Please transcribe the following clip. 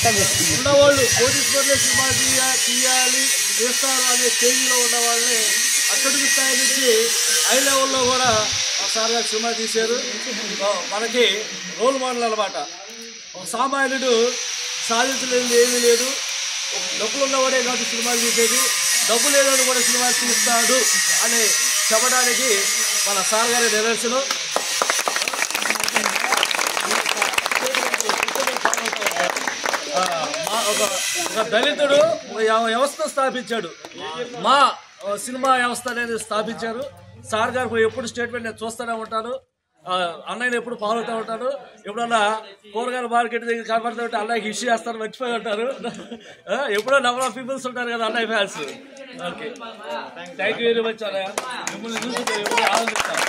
ఉన్నవాళ్ళు కోటీశ్వర్లే సినిమా తీయాలి చేస్తారు అనే స్టేజ్లో ఉన్న వాళ్ళని అక్కడికి స్థాయి నుంచి హై లెవెల్లో కూడా సార్ గారు సినిమా తీశారు. మనకి రోల్ మోడల్ అనమాట. ఒక సామాన్యుడు సాధించలేదు ఏమీ లేదు, డబ్బులు ఉన్నవాడే కాదు సినిమాలు తీసేది, డబ్బు లేదని కూడా సినిమాలు తీస్తాడు అని చెప్పడానికి మన సార్ గారి నిదర్శనం. ఒక దళితుడు వ్యవస్థ స్థాపించాడు, మా సినిమా వ్యవస్థ అనేది స్థాపించారు. సార్ గారు ఎప్పుడు స్టేట్మెంట్ నేను చూస్తూనే ఉంటాను, అన్నయ్యని ఎప్పుడు ఫాలో అవుతూ ఉంటాను. ఎప్పుడన్నా కూరగాయల మార్కెట్ దగ్గర కనబడుతుంటే అన్నయ్యకి ఇష్యూ చేస్తారు, మర్చిపోయి ఉంటారు. ఎప్పుడో నెంబర్ ఆఫ్ పీపుల్స్ ఉంటారు కదా అన్నయ్య fans. Okay, thank you very much అన్నయ్య. మిమ్మల్ని చూసి ఎప్పుడు ఆనందిస్తాను.